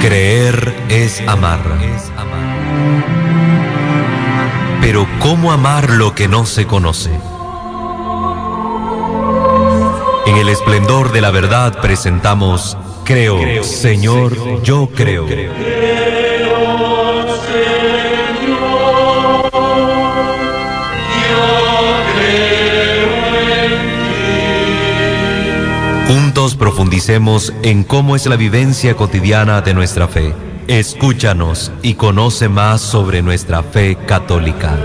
Creer es amar. Pero ¿cómo amar lo que no se conoce? En el esplendor de la verdad presentamos Creo, Señor, yo creo. Juntos profundicemos en cómo es la vivencia cotidiana de nuestra fe. Escúchanos y conoce más sobre nuestra fe católica.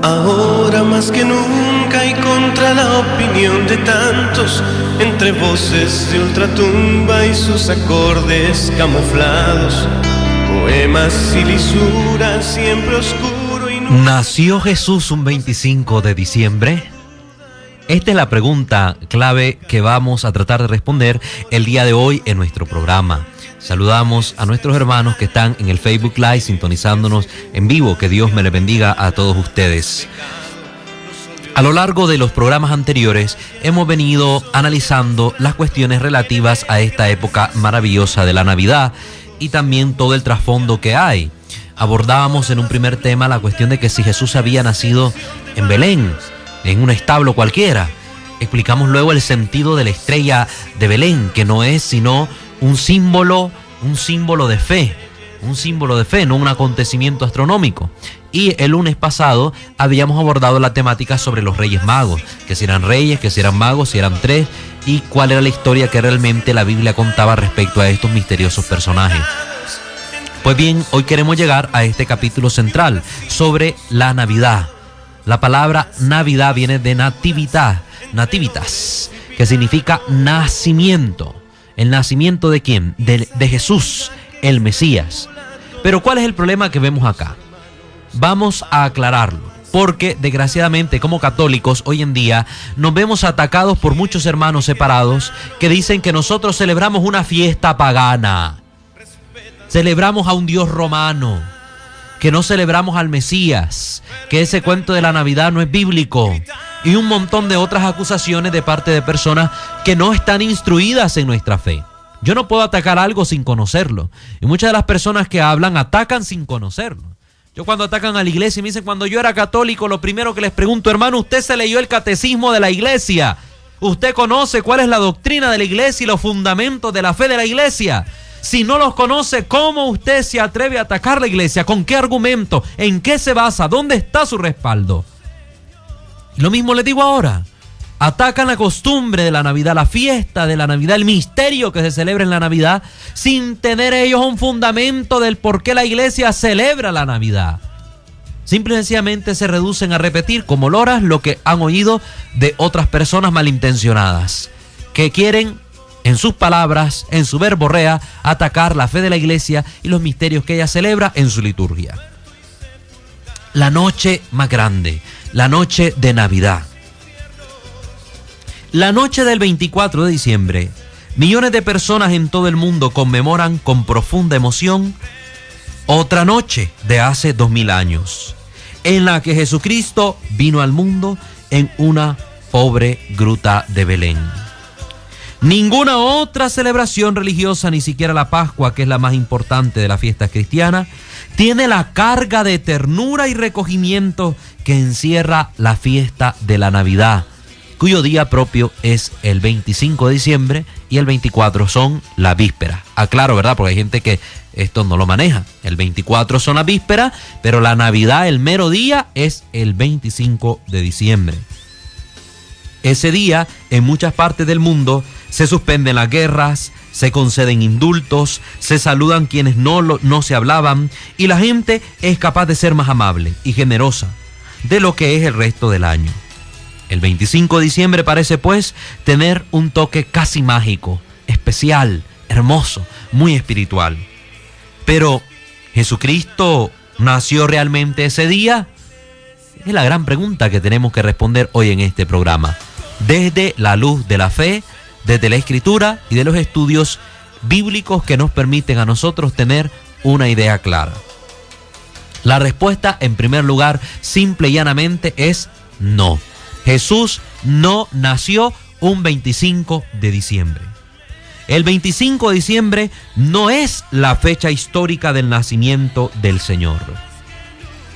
Ahora más que nunca y contra la opinión de tantos, entre voces de ultratumba y sus acordes camuflados, poemas y lisuras, siempre oscuro y ¿Nació Jesús un 25 de diciembre? Esta es la pregunta clave que vamos a tratar de responder el día de hoy en nuestro programa. Saludamos a nuestros hermanos que están en el Facebook Live sintonizándonos en vivo. Que Dios me les bendiga a todos ustedes. A lo largo de los programas anteriores hemos venido analizando las cuestiones relativas a esta época maravillosa de la Navidad y también todo el trasfondo que hay. Abordábamos en un primer tema la cuestión de que si Jesús había nacido en Belén, en un establo cualquiera. Explicamos luego el sentido de la estrella de Belén, que no es sino un símbolo de fe, no un acontecimiento astronómico. Y el lunes pasado habíamos abordado la temática sobre los Reyes Magos, que si eran reyes, que si eran magos, si eran tres, y cuál era la historia que realmente la Biblia contaba respecto a estos misteriosos personajes. Pues bien, hoy queremos llegar a este capítulo central sobre la Navidad. La palabra Navidad viene de nativitas, que significa nacimiento. ¿El nacimiento de quién? De Jesús, el Mesías. Pero ¿cuál es el problema que vemos acá? Vamos a aclararlo, porque desgraciadamente como católicos hoy en día nos vemos atacados por muchos hermanos separados que dicen que nosotros celebramos una fiesta pagana, celebramos a un Dios romano, que no celebramos al Mesías, que ese cuento de la Navidad no es bíblico, y un montón de otras acusaciones de parte de personas que no están instruidas en nuestra fe. Yo no puedo atacar algo sin conocerlo, y muchas de las personas que hablan atacan sin conocerlo. Yo cuando atacan a la iglesia y me dicen, cuando yo era católico, lo primero que les pregunto, hermano, ¿usted se leyó el catecismo de la iglesia? ¿Usted conoce cuál es la doctrina de la iglesia y los fundamentos de la fe de la iglesia? Si no los conoce, ¿cómo usted se atreve a atacar la iglesia? ¿Con qué argumento? ¿En qué se basa? ¿Dónde está su respaldo? Y lo mismo les digo ahora. Atacan la costumbre de la Navidad, la fiesta de la Navidad, el misterio que se celebra en la Navidad, sin tener ellos un fundamento del por qué la iglesia celebra la Navidad. Simple y sencillamente se reducen a repetir como loras lo que han oído de otras personas malintencionadas, que quieren, en sus palabras, en su verborrea, atacar la fe de la iglesia y los misterios que ella celebra en su liturgia. La noche más grande, la noche de Navidad. La noche del 24 de diciembre, millones de personas en todo el mundo conmemoran con profunda emoción otra noche de hace 2000 años, en la que Jesucristo vino al mundo en una pobre gruta de Belén. Ninguna otra celebración religiosa, ni siquiera la Pascua, que es la más importante de las fiestas cristianas, tiene la carga de ternura y recogimiento que encierra la fiesta de la Navidad, cuyo día propio es el 25 de diciembre y el 24 son la víspera. Aclaro, ¿verdad? Porque hay gente que esto no lo maneja. El 24 son la víspera, pero la Navidad, el mero día, es el 25 de diciembre. Ese día, en muchas partes del mundo, se suspenden las guerras, se conceden indultos, se saludan quienes no se hablaban y la gente es capaz de ser más amable y generosa de lo que es el resto del año. El 25 de diciembre parece pues tener un toque casi mágico, especial, hermoso, muy espiritual. Pero Jesucristo ¿Nació realmente ese día? Es la gran pregunta que tenemos que responder hoy en este programa. Desde la luz de la fe, desde la Escritura y de los estudios bíblicos que nos permiten a nosotros tener una idea clara. La respuesta, en primer lugar, simple y llanamente, es no. Jesús no nació un 25 de diciembre. El 25 de diciembre no es la fecha histórica del nacimiento del Señor.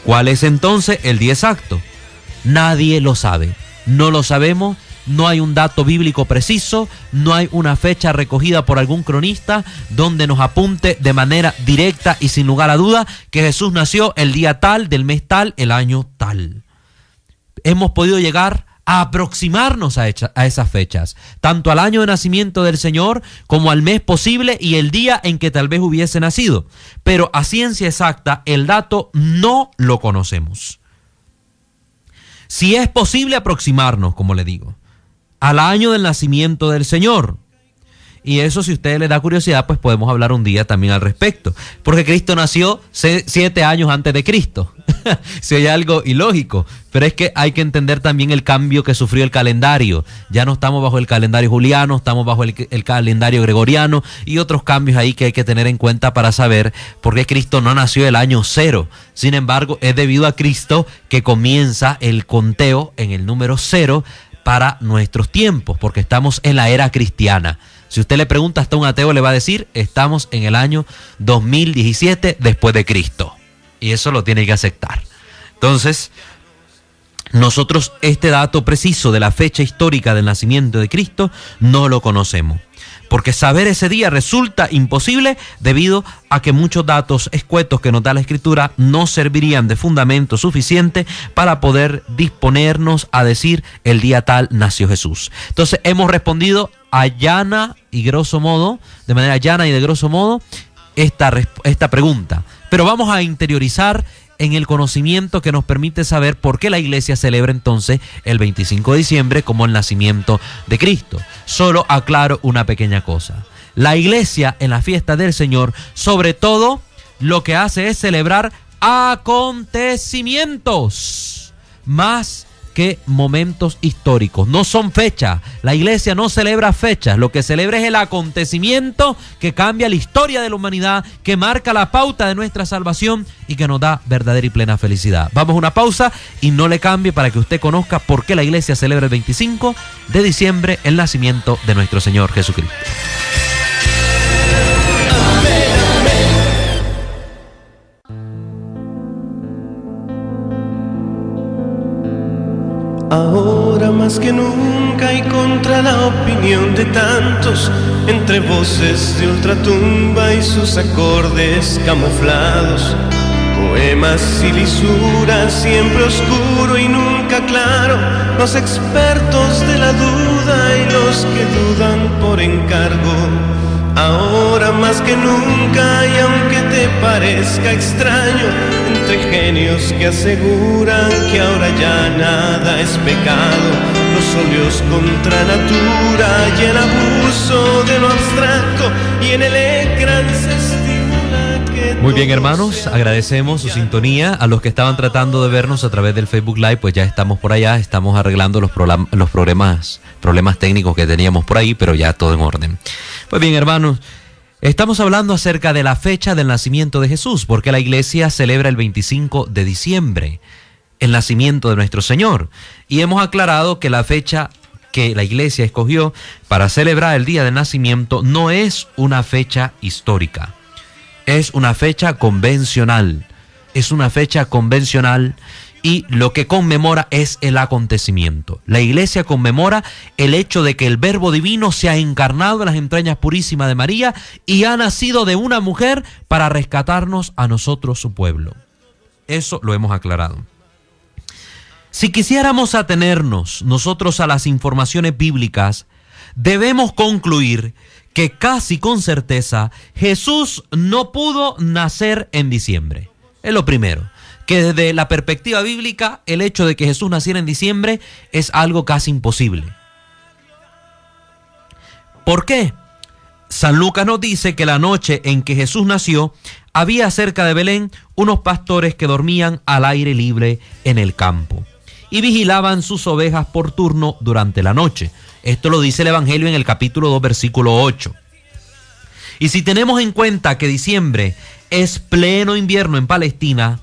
¿Cuál es entonces el día exacto? Nadie lo sabe. No lo sabemos. No hay un dato bíblico preciso, no hay una fecha recogida por algún cronista donde nos apunte de manera directa y sin lugar a duda que Jesús nació el día tal, del mes tal, el año tal. Hemos podido llegar a aproximarnos a esas fechas, tanto al año de nacimiento del Señor como al mes posible y el día en que tal vez hubiese nacido. Pero a ciencia exacta, el dato no lo conocemos. Si es posible aproximarnos, como le digo, al año del nacimiento del Señor. Y eso, si a ustedes les da curiosidad, pues podemos hablar un día también al respecto. Porque Cristo nació 7 años antes de Cristo. Si hay algo ilógico. Pero es que hay que entender también el cambio que sufrió el calendario. Ya no estamos bajo el calendario juliano, estamos bajo el calendario gregoriano y otros cambios ahí que hay que tener en cuenta para saber por qué Cristo no nació el año 0. Sin embargo, es debido a Cristo que comienza el conteo en el número 0 para nuestros tiempos, porque estamos en la era cristiana. Si usted le pregunta hasta un ateo, le va a decir, estamos en el año 2017 después de Cristo. Y eso lo tiene que aceptar. Entonces, nosotros este dato preciso de la fecha histórica del nacimiento de Cristo no lo conocemos. Porque saber ese día resulta imposible debido a que muchos datos escuetos que nos da la Escritura no servirían de fundamento suficiente para poder disponernos a decir el día tal nació Jesús. Entonces hemos respondido a llana y grosso modo, de manera llana y de grosso modo, esta pregunta. Pero vamos a interiorizar en el conocimiento que nos permite saber por qué la iglesia celebra entonces el 25 de diciembre como el nacimiento de Cristo. Solo aclaro una pequeña cosa. La iglesia en la fiesta del Señor, sobre todo, lo que hace es celebrar acontecimientos más que momentos históricos. No son fechas. La iglesia no celebra fechas. Lo que celebra es el acontecimiento que cambia la historia de la humanidad, que marca la pauta de nuestra salvación y que nos da verdadera y plena felicidad. Vamos a una pausa y no le cambie para que usted conozca por qué la iglesia celebra el 25 de diciembre el nacimiento de nuestro Señor Jesucristo. Ahora más que nunca y contra la opinión de tantos, entre voces de ultratumba y sus acordes camuflados, poemas y lisuras, siempre oscuro y nunca claro, los expertos de la duda y los que dudan por encargo. Ahora más que nunca, y aunque te parezca extraño, entre genios que aseguran que ahora ya nada es pecado, los óleos contra natura y el abuso de lo abstracto, y en el ecran se estimula que... Muy bien, hermanos, agradecemos su sintonía. A los que estaban tratando de vernos a través del Facebook Live, pues ya estamos por allá, estamos arreglando los problemas técnicos que teníamos por ahí, pero ya todo en orden. Pues bien, hermanos, estamos hablando acerca de la fecha del nacimiento de Jesús, porque la iglesia celebra el 25 de diciembre, el nacimiento de nuestro Señor. Y hemos aclarado que la fecha que la iglesia escogió para celebrar el día del nacimiento no es una fecha histórica, es una fecha convencional, y lo que conmemora es el acontecimiento. La iglesia conmemora el hecho de que el Verbo Divino se ha encarnado en las entrañas purísimas de María y ha nacido de una mujer para rescatarnos a nosotros, su pueblo. Eso lo hemos aclarado. Si quisiéramos atenernos nosotros a las informaciones bíblicas, debemos concluir que casi con certeza Jesús no pudo nacer en diciembre. Es lo primero. Que desde la perspectiva bíblica, el hecho de que Jesús naciera en diciembre es algo casi imposible. ¿Por qué? San Lucas nos dice que la noche en que Jesús nació, había cerca de Belén unos pastores que dormían al aire libre en el campo y vigilaban sus ovejas por turno durante la noche. Esto lo dice el Evangelio en el capítulo 2, versículo 8. Y si tenemos en cuenta que diciembre es pleno invierno en Palestina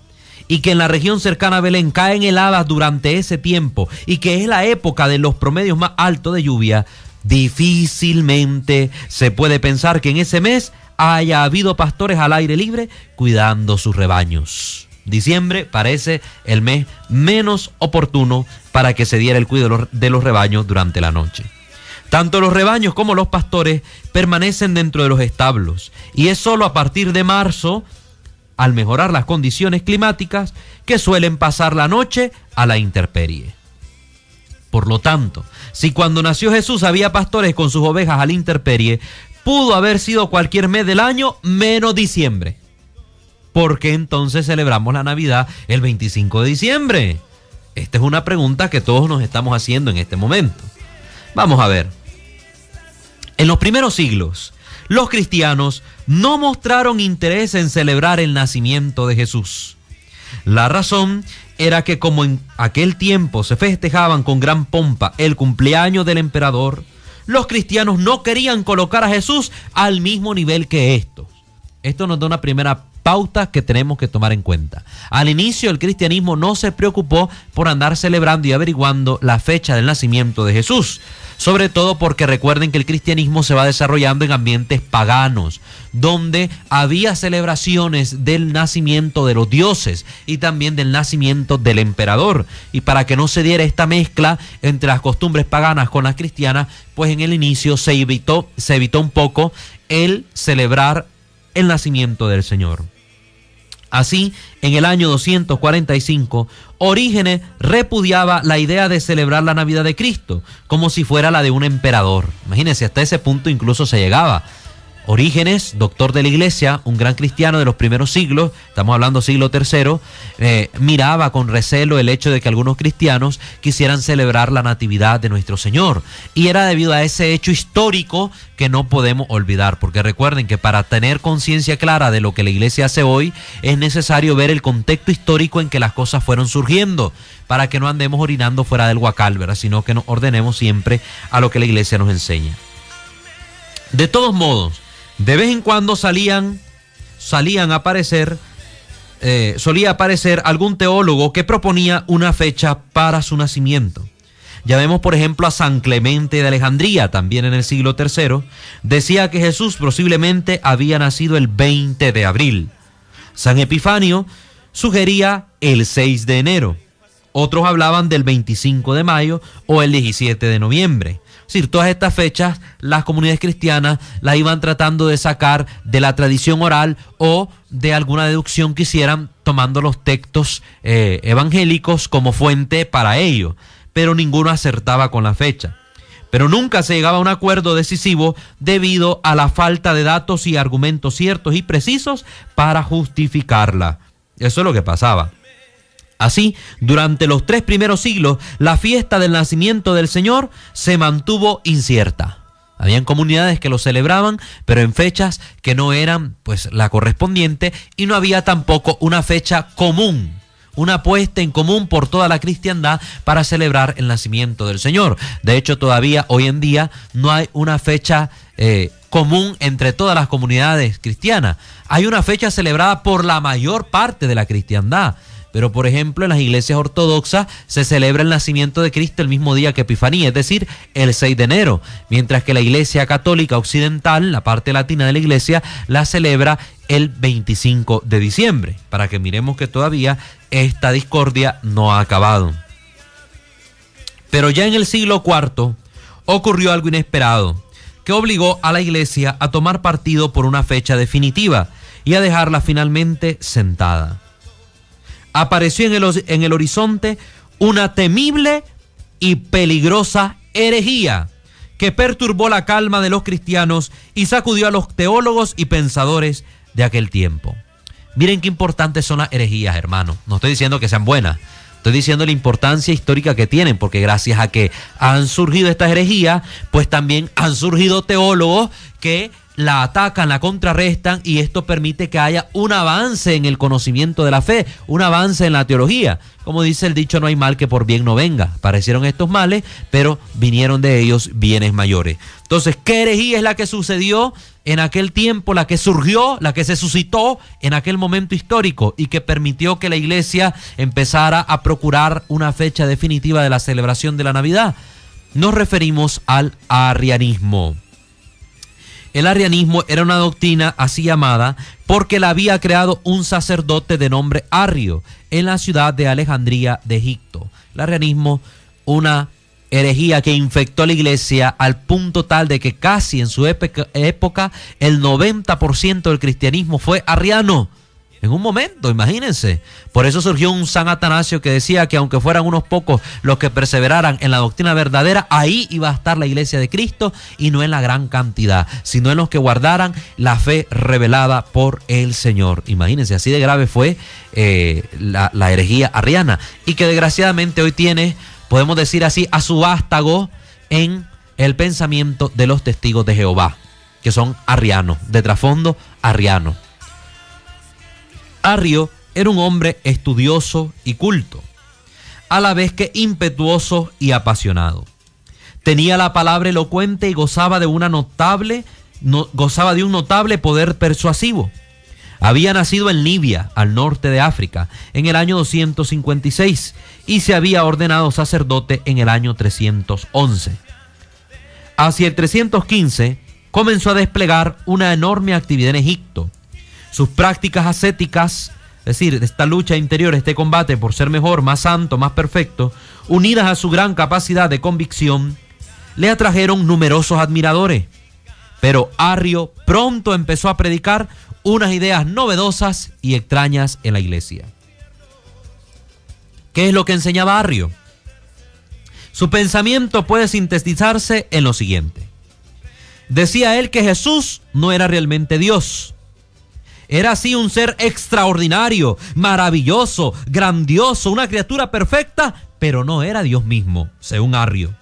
y que en la región cercana a Belén caen heladas durante ese tiempo y que es la época de los promedios más altos de lluvia, difícilmente se puede pensar que en ese mes haya habido pastores al aire libre cuidando sus rebaños. Diciembre parece el mes menos oportuno para que se diera el cuidado de los rebaños durante la noche. Tanto los rebaños como los pastores permanecen dentro de los establos y es solo a partir de marzo, al mejorar las condiciones climáticas, que suelen pasar la noche a la intemperie. Por lo tanto, si cuando nació Jesús había pastores con sus ovejas a la intemperie, pudo haber sido cualquier mes del año menos diciembre. ¿Por qué entonces celebramos la Navidad el 25 de diciembre? Esta es una pregunta que todos nos estamos haciendo en este momento. Vamos a ver. En los primeros siglos, los cristianos no mostraron interés en celebrar el nacimiento de Jesús. La razón era que como en aquel tiempo se festejaban con gran pompa el cumpleaños del emperador, los cristianos no querían colocar a Jesús al mismo nivel que estos. Esto nos da una primera pauta que tenemos que tomar en cuenta. Al inicio el cristianismo no se preocupó por andar celebrando y averiguando la fecha del nacimiento de Jesús, sobre todo porque recuerden que el cristianismo se va desarrollando en ambientes paganos, donde había celebraciones del nacimiento de los dioses y también del nacimiento del emperador. Y para que no se diera esta mezcla entre las costumbres paganas con las cristianas, pues en el inicio se evitó un poco el celebrar el nacimiento del Señor. Así, en el año 245, Orígenes repudiaba la idea de celebrar la Navidad de Cristo como si fuera la de un emperador. Imagínense, hasta ese punto incluso se llegaba. Orígenes, doctor de la Iglesia, un gran cristiano de los primeros siglos, estamos hablando siglo III, miraba con recelo el hecho de que algunos cristianos quisieran celebrar la natividad de nuestro Señor. Y era debido a ese hecho histórico que no podemos olvidar, porque recuerden que para tener conciencia clara de lo que la Iglesia hace hoy, es necesario ver el contexto histórico en que las cosas fueron surgiendo, para que no andemos orinando fuera del huacal, ¿verdad? Sino que nos ordenemos siempre a lo que la Iglesia nos enseña. De todos modos, de vez en cuando solía aparecer algún teólogo que proponía una fecha para su nacimiento. Ya vemos, por ejemplo, a San Clemente de Alejandría, también en el siglo III, decía que Jesús posiblemente había nacido el 20 de abril. San Epifanio sugería el 6 de enero. Otros hablaban del 25 de mayo o el 17 de noviembre. Es decir, todas estas fechas las comunidades cristianas las iban tratando de sacar de la tradición oral o de alguna deducción que hicieran tomando los textos evangélicos como fuente para ello, pero ninguno acertaba con la fecha. Pero nunca se llegaba a un acuerdo decisivo debido a la falta de datos y argumentos ciertos y precisos para justificarla. Eso es lo que pasaba. Así, durante los 3 primeros siglos, la fiesta del nacimiento del Señor se mantuvo incierta. Habían comunidades que lo celebraban, pero en fechas que no eran pues la correspondiente, y no había tampoco una fecha común, una puesta en común por toda la cristiandad para celebrar el nacimiento del Señor. De hecho, todavía hoy en día no hay una fecha común entre todas las comunidades cristianas. Hay una fecha celebrada por la mayor parte de la cristiandad. Pero, por ejemplo, en las iglesias ortodoxas se celebra el nacimiento de Cristo el mismo día que Epifanía, es decir, el 6 de enero, mientras que la iglesia católica occidental, la parte latina de la iglesia, la celebra el 25 de diciembre, para que miremos que todavía esta discordia no ha acabado. Pero ya en el siglo IV ocurrió algo inesperado, que obligó a la iglesia a tomar partido por una fecha definitiva y a dejarla finalmente sentada. Apareció en el horizonte una temible y peligrosa herejía que perturbó la calma de los cristianos y sacudió a los teólogos y pensadores de aquel tiempo. Miren qué importantes son las herejías, hermanos. No estoy diciendo que sean buenas, estoy diciendo la importancia histórica que tienen, porque gracias a que han surgido estas herejías, pues también han surgido teólogos que la atacan, la contrarrestan, y esto permite que haya un avance en el conocimiento de la fe, un avance en la teología. Como dice el dicho, no hay mal que por bien no venga. Parecieron estos males, pero vinieron de ellos bienes mayores. Entonces, ¿qué herejía es la que sucedió en aquel tiempo, la que surgió, la que se suscitó en aquel momento histórico y que permitió que la iglesia empezara a procurar una fecha definitiva de la celebración de la Navidad? Nos referimos al arrianismo. El arrianismo era una doctrina así llamada porque la había creado un sacerdote de nombre Arrio en la ciudad de Alejandría de Egipto. El arrianismo, una herejía que infectó a la iglesia al punto tal de que casi en su época el 90% del cristianismo fue arriano. En un momento, imagínense. Por eso surgió un San Atanasio que decía que aunque fueran unos pocos los que perseveraran en la doctrina verdadera, ahí iba a estar la iglesia de Cristo, y no en la gran cantidad, sino en los que guardaran la fe revelada por el Señor. Imagínense, así de grave fue la herejía arriana, y que desgraciadamente hoy tiene, podemos decir así, a su vástago en el pensamiento de los testigos de Jehová, que son arrianos, de trasfondo arriano. Arrio era un hombre estudioso y culto, a la vez que impetuoso y apasionado. Tenía la palabra elocuente y gozaba de un notable poder persuasivo. Había nacido en Libia, al norte de África, en el año 256 y se había ordenado sacerdote en el año 311. Hacia el 315 comenzó a desplegar una enorme actividad en Egipto. Sus prácticas ascéticas, es decir, esta lucha interior, este combate por ser mejor, más santo, más perfecto, unidas a su gran capacidad de convicción, le atrajeron numerosos admiradores. Pero Arrio pronto empezó a predicar unas ideas novedosas y extrañas en la iglesia. ¿Qué es lo que enseñaba Arrio? Su pensamiento puede sintetizarse en lo siguiente. Decía él que Jesús no era realmente Dios. Era así un ser extraordinario, maravilloso, grandioso, una criatura perfecta, pero no era Dios mismo, según Arrio.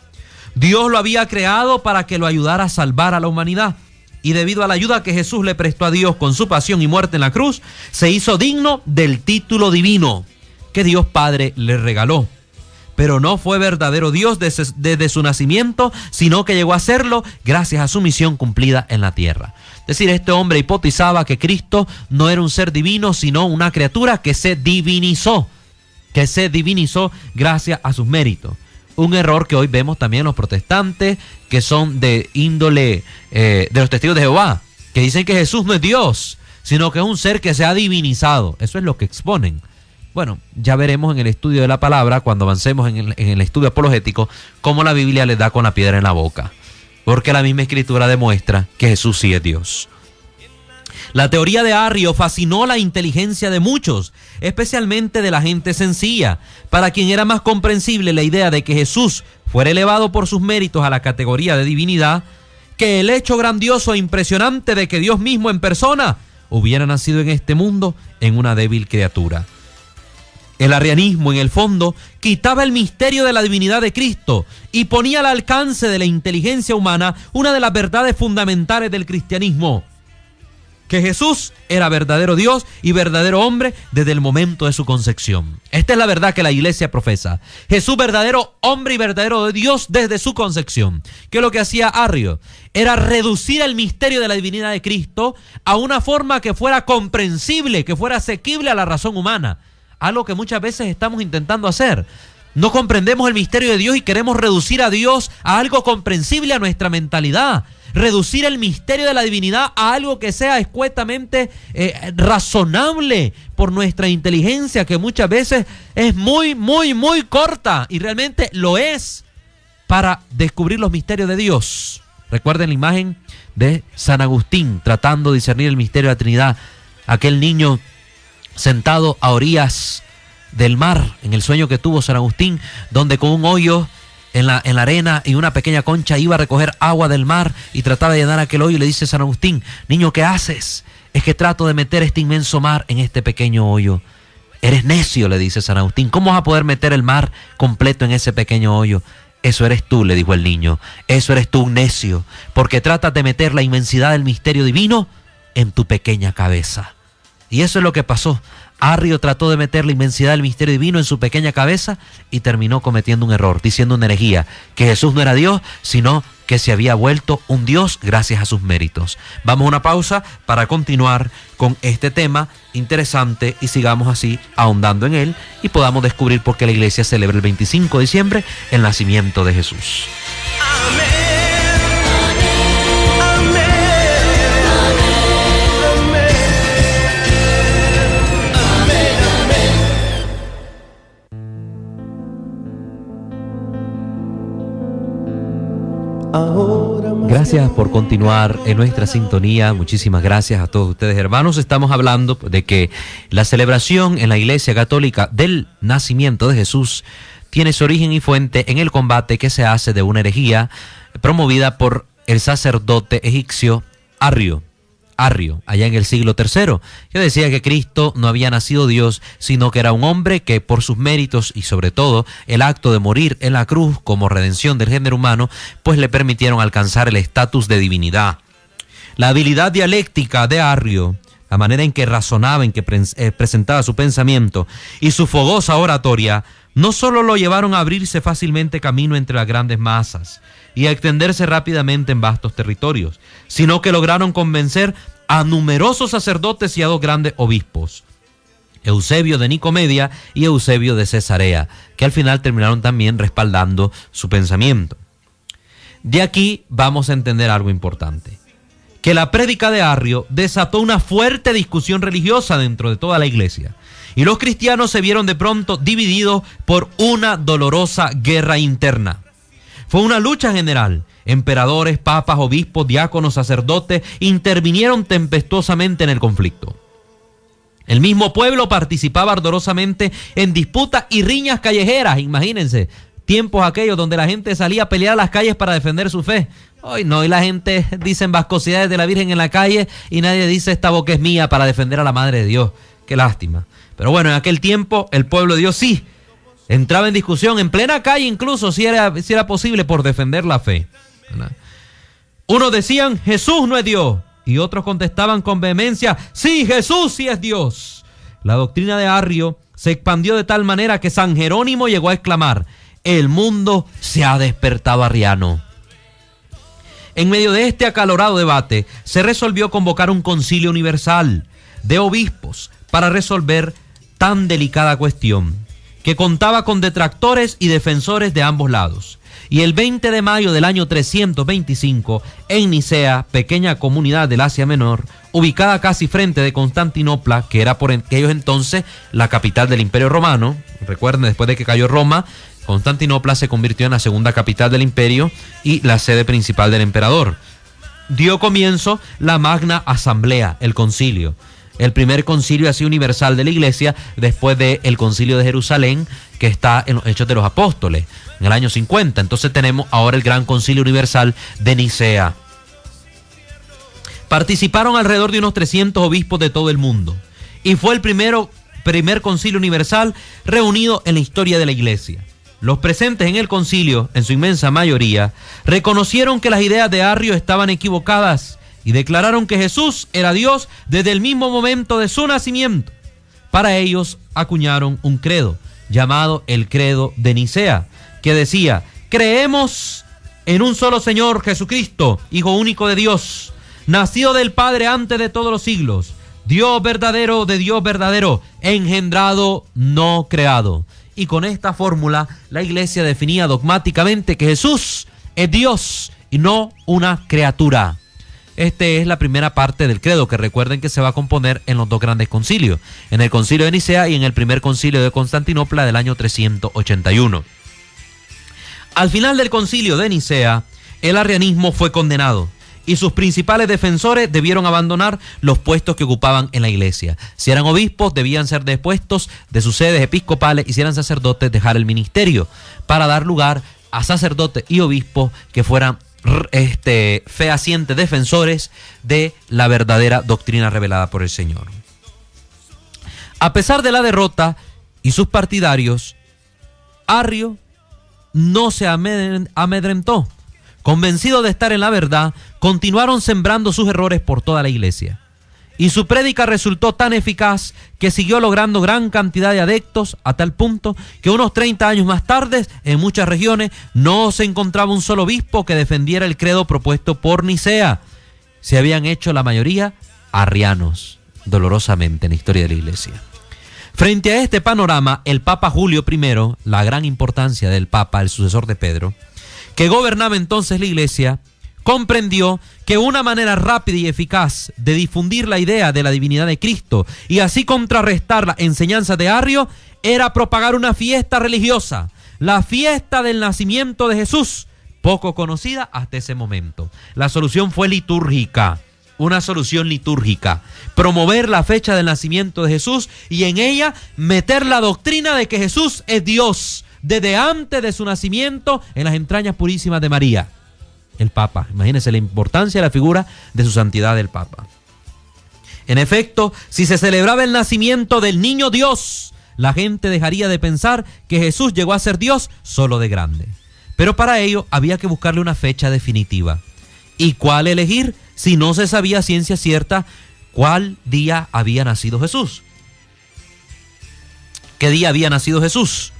Dios lo había creado para que lo ayudara a salvar a la humanidad, y debido a la ayuda que Jesús le prestó a Dios con su pasión y muerte en la cruz, se hizo digno del título divino que Dios Padre le regaló. Pero no fue verdadero Dios desde su nacimiento, sino que llegó a serlo gracias a su misión cumplida en la tierra. Es decir, este hombre hipotizaba que Cristo no era un ser divino, sino una criatura que se divinizó gracias a sus méritos. Un error que hoy vemos también en los protestantes, que son de índole de los testigos de Jehová, que dicen que Jesús no es Dios, sino que es un ser que se ha divinizado. Eso es lo que exponen. Bueno, ya veremos en el estudio de la palabra, cuando avancemos en el estudio apologético, cómo la Biblia les da con la piedra en la boca. Porque la misma Escritura demuestra que Jesús sí es Dios. La teoría de Arrio fascinó la inteligencia de muchos, especialmente de la gente sencilla, para quien era más comprensible la idea de que Jesús fuera elevado por sus méritos a la categoría de divinidad, que el hecho grandioso e impresionante de que Dios mismo en persona hubiera nacido en este mundo en una débil criatura. El arrianismo, en el fondo, quitaba el misterio de la divinidad de Cristo y ponía al alcance de la inteligencia humana una de las verdades fundamentales del cristianismo: que Jesús era verdadero Dios y verdadero hombre desde el momento de su concepción. Esta es la verdad que la iglesia profesa. Jesús, verdadero hombre y verdadero Dios desde su concepción. ¿Qué es lo que hacía Arrio? Era reducir el misterio de la divinidad de Cristo a una forma que fuera comprensible, que fuera asequible a la razón humana. Algo que muchas veces estamos intentando hacer. No comprendemos el misterio de Dios y queremos reducir a Dios a algo comprensible a nuestra mentalidad. Reducir el misterio de la divinidad a algo que sea escuetamente razonable por nuestra inteligencia, que muchas veces es muy corta, y realmente lo es, para descubrir los misterios de Dios. Recuerden la imagen de San Agustín tratando de discernir el misterio de la Trinidad. Aquel niño sentado a orillas del mar, en el sueño que tuvo San Agustín, donde con un hoyo en la arena y una pequeña concha iba a recoger agua del mar y trataba de llenar aquel hoyo, y le dice San Agustín: niño, ¿qué haces? Es que trato de meter este inmenso mar en este pequeño hoyo. Eres necio, le dice San Agustín. ¿Cómo vas a poder meter el mar completo en ese pequeño hoyo? Eso eres tú, le dijo el niño. Eso eres tú, necio, porque tratas de meter la inmensidad del misterio divino en tu pequeña cabeza. Y eso es lo que pasó. Arrio trató de meter la inmensidad del misterio divino en su pequeña cabeza y terminó cometiendo un error, diciendo una herejía, que Jesús no era Dios, sino que se había vuelto un Dios gracias a sus méritos. Vamos a una pausa para continuar con este tema interesante y sigamos así ahondando en él y podamos descubrir por qué la iglesia celebra el 25 de diciembre el nacimiento de Jesús. Gracias por continuar en nuestra sintonía. Muchísimas gracias a todos ustedes, hermanos. Estamos hablando de que la celebración en la Iglesia Católica del nacimiento de Jesús tiene su origen y fuente en el combate que se hace de una herejía promovida por el sacerdote egipcio Arrio, allá en el siglo III, que decía que Cristo no había nacido Dios, sino que era un hombre que por sus méritos y sobre todo el acto de morir en la cruz como redención del género humano, pues le permitieron alcanzar el estatus de divinidad. La habilidad dialéctica de Arrio, la manera en que razonaba, en que presentaba su pensamiento y su fogosa oratoria, no solo lo llevaron a abrirse fácilmente camino entre las grandes masas y a extenderse rápidamente en vastos territorios, sino que lograron convencer a numerosos sacerdotes y a dos grandes obispos, Eusebio de Nicomedia y Eusebio de Cesarea, que al final terminaron también respaldando su pensamiento. De aquí vamos a entender algo importante, que la prédica de Arrio desató una fuerte discusión religiosa dentro de toda la iglesia, y los cristianos se vieron de pronto divididos por una dolorosa guerra interna. Fue una lucha general. Emperadores, papas, obispos, diáconos, sacerdotes intervinieron tempestuosamente en el conflicto. El mismo pueblo participaba ardorosamente en disputas y riñas callejeras. Imagínense, tiempos aquellos donde la gente salía a pelear a las calles para defender su fe. Hoy no, y la gente dice vascosidades de la Virgen en la calle y nadie dice esta boca es mía para defender a la Madre de Dios. Qué lástima. Pero bueno, en aquel tiempo el pueblo de Dios sí entraba en discusión en plena calle, incluso si era posible, por defender la fe, ¿verdad? Unos decían Jesús no es Dios y otros contestaban con vehemencia sí, Jesús sí es Dios. La doctrina de Arrio se expandió de tal manera que San Jerónimo llegó a exclamar: el mundo se ha despertado arriano. En medio de este acalorado debate se resolvió convocar un concilio universal de obispos para resolver tan delicada cuestión, que contaba con detractores y defensores de ambos lados. Y el 20 de mayo del año 325, en Nicea, pequeña comunidad del Asia Menor, ubicada casi frente de Constantinopla, que era por aquellos entonces la capital del Imperio Romano. Recuerden, después de que cayó Roma, Constantinopla se convirtió en la segunda capital del imperio y la sede principal del emperador. Dio comienzo la Magna Asamblea, el concilio. El primer concilio así universal de la iglesia después del concilio de Jerusalén, que está en los Hechos de los Apóstoles, en el año 50. Entonces tenemos ahora el gran concilio universal de Nicea. Participaron alrededor de unos 300 obispos de todo el mundo y fue el primer concilio universal reunido en la historia de la iglesia. Los presentes en el concilio, en su inmensa mayoría, reconocieron que las ideas de Arrio estaban equivocadas y declararon que Jesús era Dios desde el mismo momento de su nacimiento. Para ellos acuñaron un credo llamado el Credo de Nicea, que decía: creemos en un solo Señor Jesucristo, Hijo único de Dios, nacido del Padre antes de todos los siglos, Dios verdadero de Dios verdadero, engendrado, no creado. Y con esta fórmula la iglesia definía dogmáticamente que Jesús es Dios y no una criatura. Esta es la primera parte del credo, que recuerden que se va a componer en los dos grandes concilios, en el concilio de Nicea y en el primer concilio de Constantinopla del año 381. Al final del concilio de Nicea, el arrianismo fue condenado y sus principales defensores debieron abandonar los puestos que ocupaban en la iglesia. Si eran obispos, debían ser depuestos de sus sedes episcopales, y si eran sacerdotes, dejar el ministerio para dar lugar a sacerdotes y obispos que fueran fehacientes defensores de la verdadera doctrina revelada por el Señor. A pesar de la derrota y sus partidarios, Arrio no se amedrentó. Convencido de estar en la verdad, continuaron sembrando sus errores por toda la iglesia. Y su prédica resultó tan eficaz que siguió logrando gran cantidad de adeptos a tal punto que unos 30 años más tarde, en muchas regiones, no se encontraba un solo obispo que defendiera el credo propuesto por Nicea. Se habían hecho la mayoría arrianos, dolorosamente en la historia de la iglesia. Frente a este panorama, el Papa Julio I, la gran importancia del Papa, el sucesor de Pedro, que gobernaba entonces la iglesia, comprendió que una manera rápida y eficaz de difundir la idea de la divinidad de Cristo y así contrarrestar la enseñanza de Arrio era propagar una fiesta religiosa, la fiesta del nacimiento de Jesús, poco conocida hasta ese momento. La solución fue litúrgica, una solución litúrgica, promover la fecha del nacimiento de Jesús y en ella meter la doctrina de que Jesús es Dios desde antes de su nacimiento en las entrañas purísimas de María. El Papa, imagínense la importancia de la figura de su santidad del Papa. En efecto, si se celebraba el nacimiento del niño Dios, la gente dejaría de pensar que Jesús llegó a ser Dios solo de grande. Pero para ello había que buscarle una fecha definitiva. ¿Y cuál elegir si no se sabía a ciencia cierta cuál día había nacido Jesús? ¿Qué día había nacido Jesús?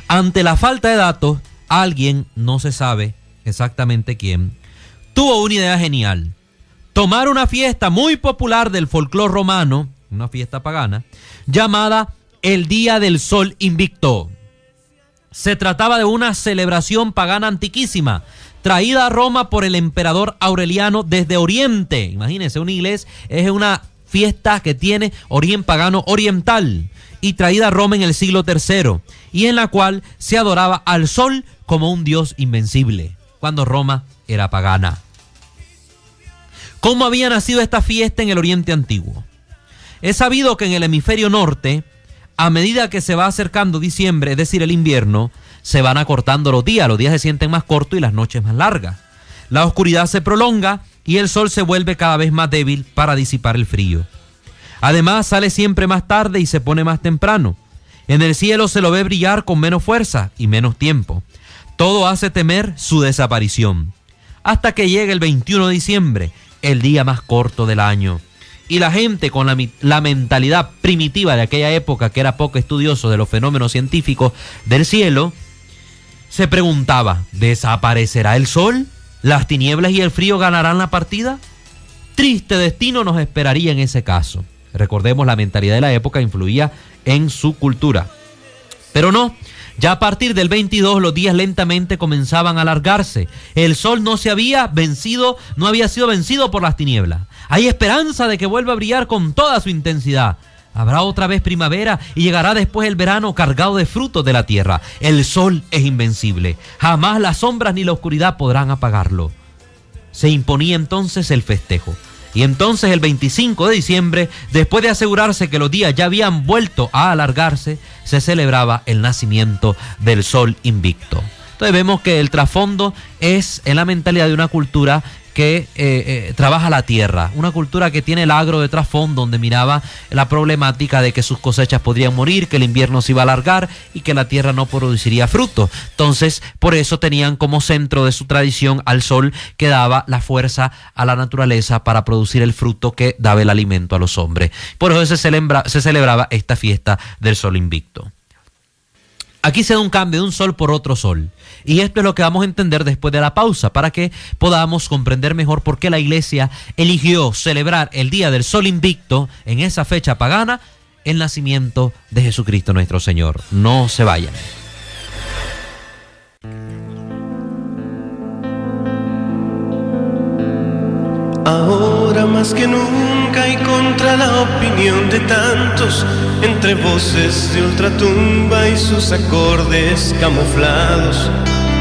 Ante la falta de datos, alguien, no se sabe exactamente quién, tuvo una idea genial. Tomar una fiesta muy popular del folclore romano, una fiesta pagana, llamada el Día del Sol Invicto. Se trataba de una celebración pagana antiquísima, traída a Roma por el emperador Aureliano desde Oriente. Imagínense, una iglesia es una fiesta que tiene origen pagano oriental y traída a Roma en el siglo III y en la cual se adoraba al sol como un dios invencible, cuando Roma era pagana. ¿Cómo había nacido esta fiesta en el Oriente Antiguo? Es sabido que en el hemisferio norte, a medida que se va acercando diciembre, es decir, el invierno, se van acortando los días se sienten más cortos y las noches más largas. La oscuridad se prolonga y el sol se vuelve cada vez más débil para disipar el frío. Además, sale siempre más tarde y se pone más temprano. En el cielo se lo ve brillar con menos fuerza y menos tiempo. Todo hace temer su desaparición. Hasta que llega el 21 de diciembre, el día más corto del año. Y la gente con la mentalidad primitiva de aquella época, que era poco estudioso de los fenómenos científicos del cielo, se preguntaba, ¿desaparecerá el sol? ¿Las tinieblas y el frío ganarán la partida? Triste destino nos esperaría en ese caso. Recordemos, la mentalidad de la época influía en su cultura. Pero no, ya a partir del 22 los días lentamente comenzaban a alargarse. El sol no había sido vencido por las tinieblas. Hay esperanza de que vuelva a brillar con toda su intensidad. Habrá otra vez primavera y llegará después el verano cargado de frutos de la tierra. El sol es invencible. Jamás las sombras ni la oscuridad podrán apagarlo. Se imponía entonces el festejo. Y entonces el 25 de diciembre, después de asegurarse que los días ya habían vuelto a alargarse, se celebraba el nacimiento del sol invicto. Entonces vemos que el trasfondo es en la mentalidad de una cultura que trabaja la tierra, una cultura que tiene el agro de trasfondo, donde miraba la problemática de que sus cosechas podrían morir, que el invierno se iba a alargar y que la tierra no produciría fruto. Entonces, por eso tenían como centro de su tradición al sol, que daba la fuerza a la naturaleza para producir el fruto que daba el alimento a los hombres. Por eso se celebraba esta fiesta del sol invicto. Aquí se da un cambio de un sol por otro sol. Y esto es lo que vamos a entender después de la pausa, para que podamos comprender mejor por qué la iglesia eligió celebrar el día del sol invicto en esa fecha pagana, el nacimiento de Jesucristo nuestro Señor. No se vayan. Ahora más que nunca y contra la opinión de tantos, entre voces de ultratumba y sus acordes camuflados,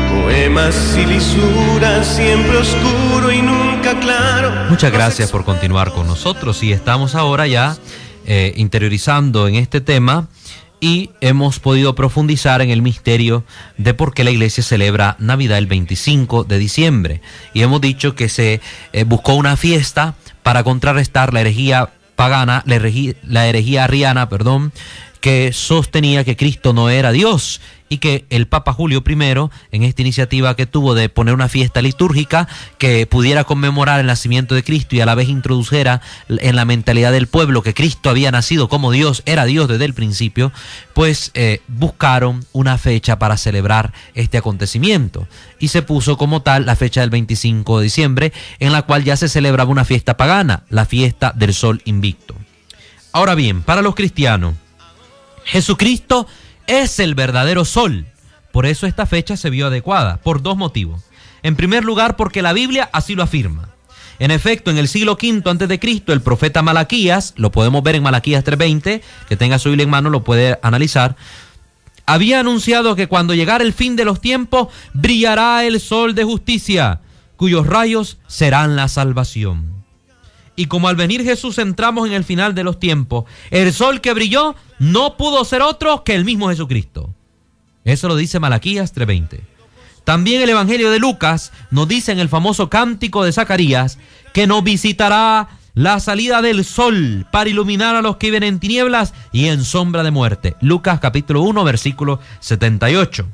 poemas y lisuras, siempre oscuro y nunca claro. Muchas gracias por continuar con nosotros y estamos ahora ya interiorizando en este tema y hemos podido profundizar en el misterio de por qué la iglesia celebra Navidad el 25 de diciembre. Y hemos dicho que se buscó una fiesta para contrarrestar la herejía pagana, la herejía arriana, que sostenía que Cristo no era Dios y que el Papa Julio I, en esta iniciativa que tuvo de poner una fiesta litúrgica que pudiera conmemorar el nacimiento de Cristo y a la vez introdujera en la mentalidad del pueblo que Cristo había nacido como Dios, era Dios desde el principio, pues buscaron una fecha para celebrar este acontecimiento y se puso como tal la fecha del 25 de diciembre, en la cual ya se celebraba una fiesta pagana, la fiesta del Sol Invicto. Ahora bien, para los cristianos, Jesucristo es el verdadero sol. Por eso esta fecha se vio adecuada, por dos motivos. En primer lugar, porque la Biblia así lo afirma. En efecto, en el siglo V a.C., el profeta Malaquías, lo podemos ver en Malaquías 3:20, que tenga su Biblia en mano lo puede analizar, había anunciado que cuando llegara el fin de los tiempos, brillará el sol de justicia, cuyos rayos serán la salvación. Y como al venir Jesús entramos en el final de los tiempos, el sol que brilló no pudo ser otro que el mismo Jesucristo. Eso lo dice Malaquías 3:20. También el Evangelio de Lucas nos dice en el famoso cántico de Zacarías que nos visitará la salida del sol para iluminar a los que viven en tinieblas y en sombra de muerte. Lucas capítulo 1, versículo 78.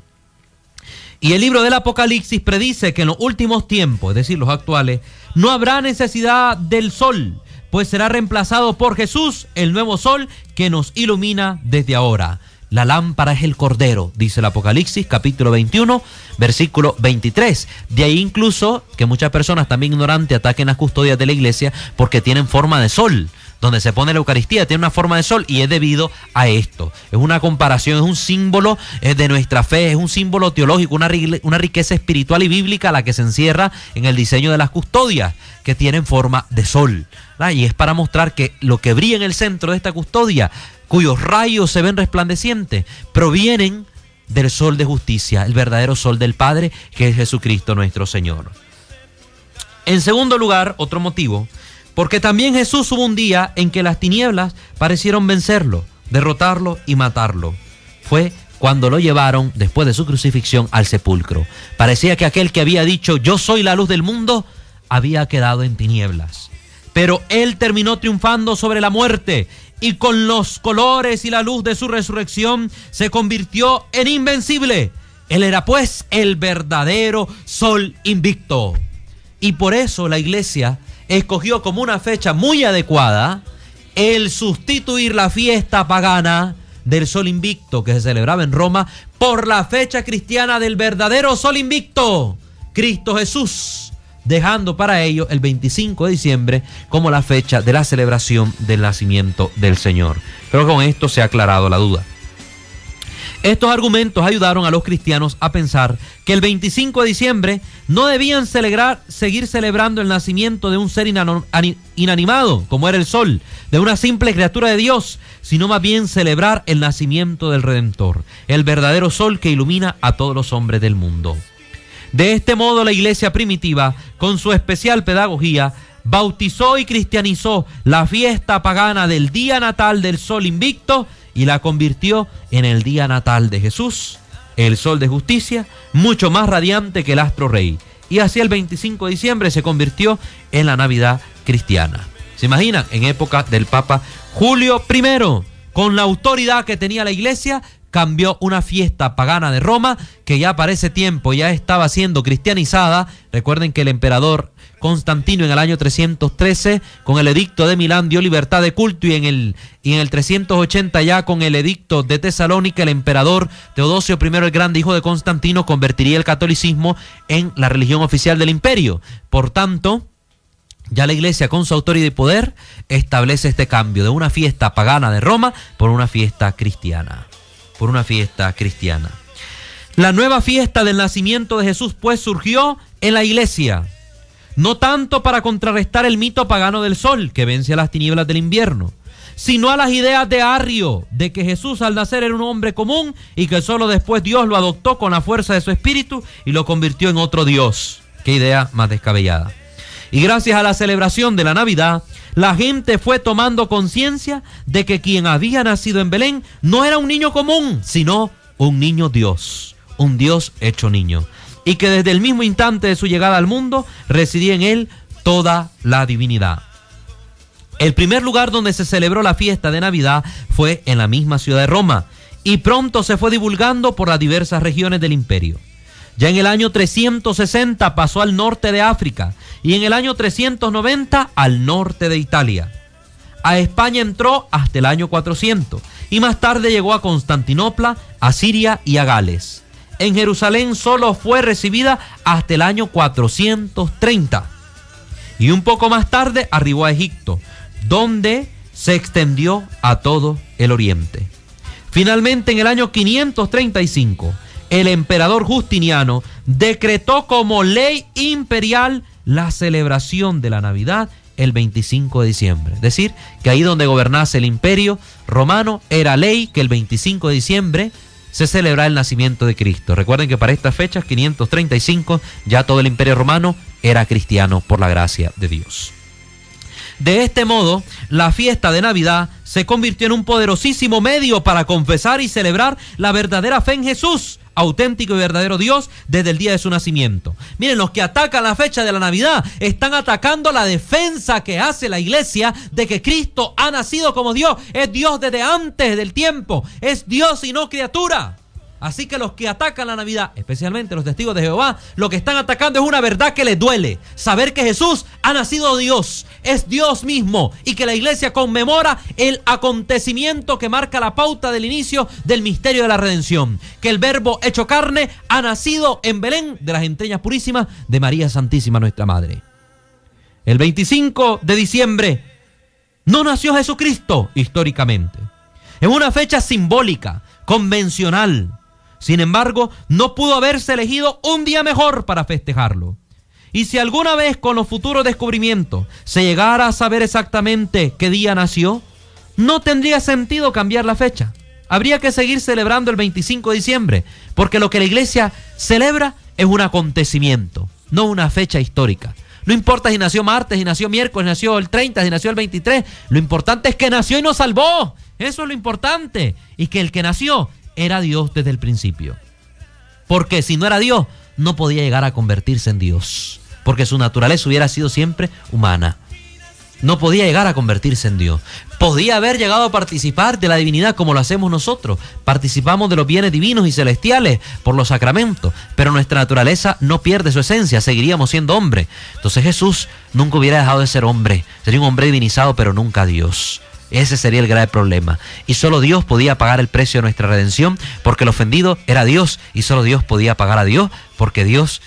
Y el libro del Apocalipsis predice que en los últimos tiempos, es decir, los actuales, no habrá necesidad del sol, pues será reemplazado por Jesús, el nuevo sol que nos ilumina desde ahora. La lámpara es el Cordero, dice el Apocalipsis, capítulo 21, versículo 23. De ahí incluso que muchas personas también ignorantes ataquen las custodias de la iglesia porque tienen forma de sol. Donde se pone la Eucaristía tiene una forma de sol y es debido a esto. Es una comparación, es un símbolo de nuestra fe, es un símbolo teológico, una riqueza espiritual y bíblica la que se encierra en el diseño de las custodias que tienen forma de sol. Y es para mostrar que lo que brilla en el centro de esta custodia, cuyos rayos se ven resplandecientes, provienen del sol de justicia, el verdadero sol del Padre, que es Jesucristo nuestro Señor. En segundo lugar, otro motivo, porque también Jesús hubo un día en que las tinieblas parecieron vencerlo, derrotarlo y matarlo. Fue cuando lo llevaron, después de su crucifixión, al sepulcro. Parecía que aquel que había dicho, yo soy la luz del mundo, había quedado en tinieblas. Pero él terminó triunfando sobre la muerte y con los colores y la luz de su resurrección se convirtió en invencible. Él era pues el verdadero sol invicto. Y por eso la iglesia escogió como una fecha muy adecuada el sustituir la fiesta pagana del sol invicto que se celebraba en Roma por la fecha cristiana del verdadero sol invicto, Cristo Jesús, dejando para ello el 25 de diciembre como la fecha de la celebración del nacimiento del Señor. Pero con esto se ha aclarado la duda. Estos argumentos ayudaron a los cristianos a pensar que el 25 de diciembre no debían seguir celebrando el nacimiento de un ser inanimado, como era el sol, de una simple criatura de Dios, sino más bien celebrar el nacimiento del Redentor, el verdadero sol que ilumina a todos los hombres del mundo. De este modo, la iglesia primitiva, con su especial pedagogía, bautizó y cristianizó la fiesta pagana del día natal del sol invicto y la convirtió en el día natal de Jesús, el sol de justicia, mucho más radiante que el astro rey. Y así el 25 de diciembre se convirtió en la Navidad cristiana. ¿Se imaginan? En época del Papa Julio I, con la autoridad que tenía la iglesia, cambió una fiesta pagana de Roma que ya para ese tiempo ya estaba siendo cristianizada. Recuerden que el emperador Constantino en el año 313 con el edicto de Milán dio libertad de culto y en el 380 ya con el edicto de Tesalónica el emperador Teodosio I el Grande, hijo de Constantino, convertiría el catolicismo en la religión oficial del imperio. Por tanto, ya la iglesia con su autoridad y poder establece este cambio de una fiesta pagana de Roma por una fiesta cristiana. La nueva fiesta del nacimiento de Jesús pues surgió en la iglesia, no tanto para contrarrestar el mito pagano del sol que vence a las tinieblas del invierno, sino a las ideas de Arrio de que Jesús al nacer era un hombre común y que solo después Dios lo adoptó con la fuerza de su espíritu y lo convirtió en otro Dios. Qué idea más descabellada. Y gracias a la celebración de la Navidad, la gente fue tomando conciencia de que quien había nacido en Belén no era un niño común, sino un niño Dios, un Dios hecho niño, y que desde el mismo instante de su llegada al mundo residía en él toda la divinidad. El primer lugar donde se celebró la fiesta de Navidad fue en la misma ciudad de Roma, y pronto se fue divulgando por las diversas regiones del imperio. Ya en el año 360 pasó al norte de África y en el año 390 al norte de Italia. A España entró hasta el año 400 y más tarde llegó a Constantinopla, a Siria y a Gales. En Jerusalén solo fue recibida hasta el año 430 y un poco más tarde arribó a Egipto, donde se extendió a todo el oriente. Finalmente, en el año 535, el emperador Justiniano decretó como ley imperial la celebración de la Navidad el 25 de diciembre. Es decir, que ahí donde gobernase el imperio romano era ley que el 25 de diciembre se celebra el nacimiento de Cristo. Recuerden que para estas fechas, 535, ya todo el imperio romano era cristiano por la gracia de Dios. De este modo, la fiesta de Navidad se convirtió en un poderosísimo medio para confesar y celebrar la verdadera fe en Jesús, auténtico y verdadero Dios, desde el día de su nacimiento. Miren, los que atacan la fecha de la Navidad están atacando la defensa que hace la iglesia de que Cristo ha nacido como Dios. Es Dios desde antes del tiempo, es Dios y no criatura. Así que los que atacan la Navidad, especialmente los testigos de Jehová, lo que están atacando es una verdad que les duele. Saber que Jesús ha nacido Dios, es Dios mismo, y que la iglesia conmemora el acontecimiento que marca la pauta del inicio del misterio de la redención. Que el verbo hecho carne ha nacido en Belén, de las entrañas purísimas de María Santísima, nuestra Madre. El 25 de diciembre no nació Jesucristo históricamente. Es una fecha simbólica, convencional. Sin embargo, no pudo haberse elegido un día mejor para festejarlo. Y si alguna vez con los futuros descubrimientos se llegara a saber exactamente qué día nació, no tendría sentido cambiar la fecha. Habría que seguir celebrando el 25 de diciembre, porque lo que la iglesia celebra es un acontecimiento, no una fecha histórica. No importa si nació martes, si nació miércoles, si nació el 30, si nació el 23. Lo importante es que nació y nos salvó. Eso es lo importante. Y que el que nació era Dios desde el principio. Porque si no era Dios, no podía llegar a convertirse en Dios. Porque su naturaleza hubiera sido siempre humana. No podía llegar a convertirse en Dios. Podía haber llegado a participar de la divinidad como lo hacemos nosotros. Participamos de los bienes divinos y celestiales por los sacramentos. Pero nuestra naturaleza no pierde su esencia. Seguiríamos siendo hombre. Entonces Jesús nunca hubiera dejado de ser hombre. Sería un hombre divinizado, pero nunca Dios. Ese sería el grave problema. Y solo Dios podía pagar el precio de nuestra redención, porque el ofendido era Dios, y solo Dios podía pagar a Dios, porque Dios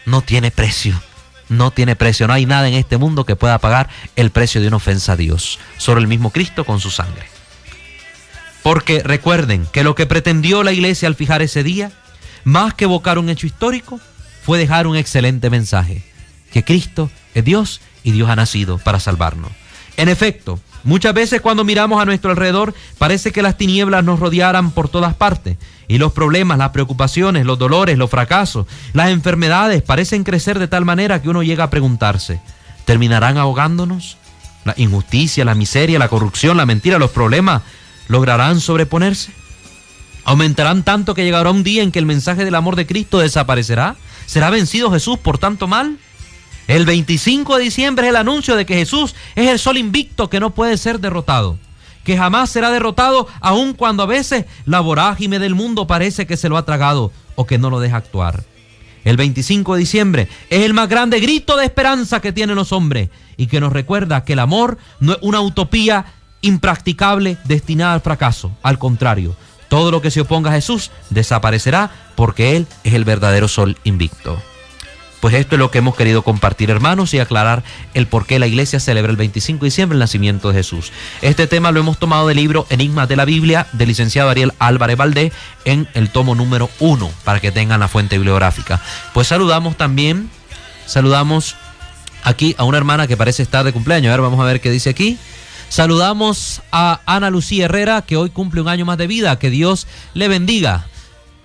no tiene precio. No tiene precio. No hay nada en este mundo que pueda pagar el precio de una ofensa a Dios. Solo el mismo Cristo con su sangre. Porque recuerden que lo que pretendió la iglesia al fijar ese día, más que evocar un hecho histórico, fue dejar un excelente mensaje. Que Cristo es Dios y Dios ha nacido para salvarnos. En efecto, muchas veces cuando miramos a nuestro alrededor, parece que las tinieblas nos rodearan por todas partes. Y los problemas, las preocupaciones, los dolores, los fracasos, las enfermedades parecen crecer de tal manera que uno llega a preguntarse, ¿terminarán ahogándonos? La injusticia, la miseria, la corrupción, la mentira, los problemas, ¿lograrán sobreponerse? ¿Aumentarán tanto que llegará un día en que el mensaje del amor de Cristo desaparecerá? ¿Será vencido Jesús por tanto mal? El 25 de diciembre es el anuncio de que Jesús es el sol invicto que no puede ser derrotado, que jamás será derrotado, aun cuando a veces la vorágine del mundo parece que se lo ha tragado o que no lo deja actuar. El 25 de diciembre es el más grande grito de esperanza que tienen los hombres y que nos recuerda que el amor no es una utopía impracticable destinada al fracaso. Al contrario, todo lo que se oponga a Jesús desaparecerá porque Él es el verdadero sol invicto. Pues esto es lo que hemos querido compartir, hermanos, y aclarar el por qué la iglesia celebra el 25 de diciembre el nacimiento de Jesús. Este tema lo hemos tomado del libro Enigmas de la Biblia del licenciado Ariel Álvarez Valdés en el tomo número 1, para que tengan la fuente bibliográfica. Pues saludamos aquí a una hermana que parece estar de cumpleaños. A ver, vamos a ver qué dice aquí. Saludamos a Ana Lucía Herrera, que hoy cumple un año más de vida. Que Dios le bendiga.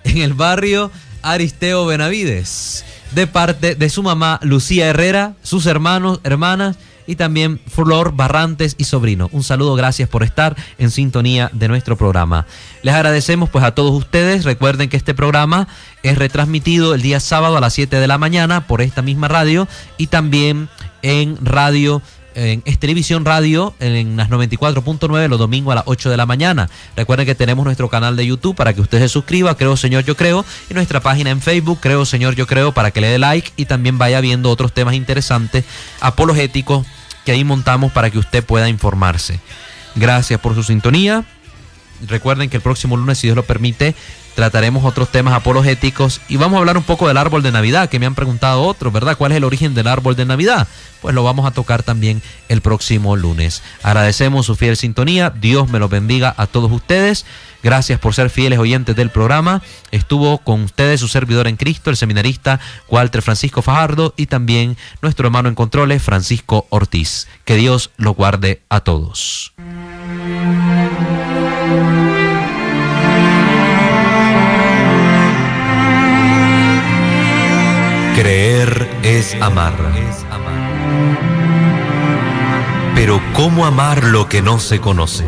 En el barrio Aristeo Benavides, de parte de su mamá Lucía Herrera, sus hermanos, hermanas y también Flor Barrantes y sobrino. Un saludo, gracias por estar en sintonía de nuestro programa. Les agradecemos pues a todos ustedes. Recuerden que este programa es retransmitido el día sábado a las 7 de la mañana por esta misma radio y también en Radio en Televisión Radio en las 94.9 los domingos a las 8 de la mañana. Recuerden que tenemos nuestro canal de YouTube para que usted se suscriba, Creo Señor Yo Creo, y nuestra página en Facebook, Creo Señor Yo Creo, para que le dé like y también vaya viendo otros temas interesantes, apologéticos, que ahí montamos para que usted pueda informarse. Gracias por su sintonía. Recuerden que el próximo lunes, si Dios lo permite, trataremos otros temas apologéticos y vamos a hablar un poco del árbol de Navidad, que me han preguntado otros, ¿verdad? ¿Cuál es el origen del árbol de Navidad? Pues lo vamos a tocar también el próximo lunes. Agradecemos su fiel sintonía. Dios me los bendiga a todos ustedes. Gracias por ser fieles oyentes del programa. Estuvo con ustedes su servidor en Cristo, el seminarista Walter Francisco Fajardo, y también nuestro hermano en controles, Francisco Ortiz. Que Dios los guarde a todos. Creer es amar. Pero ¿cómo amar lo que no se conoce?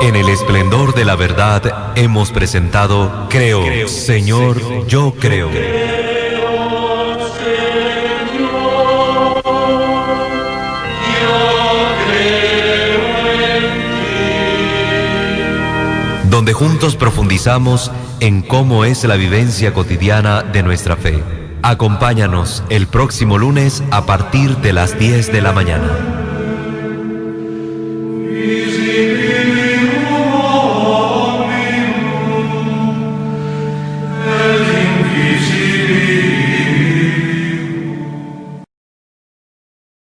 En el esplendor de la verdad hemos presentado Creo, Señor, yo creo. Donde juntos profundizamos en cómo es la vivencia cotidiana de nuestra fe. Acompáñanos el próximo lunes a partir de las 10 de la mañana.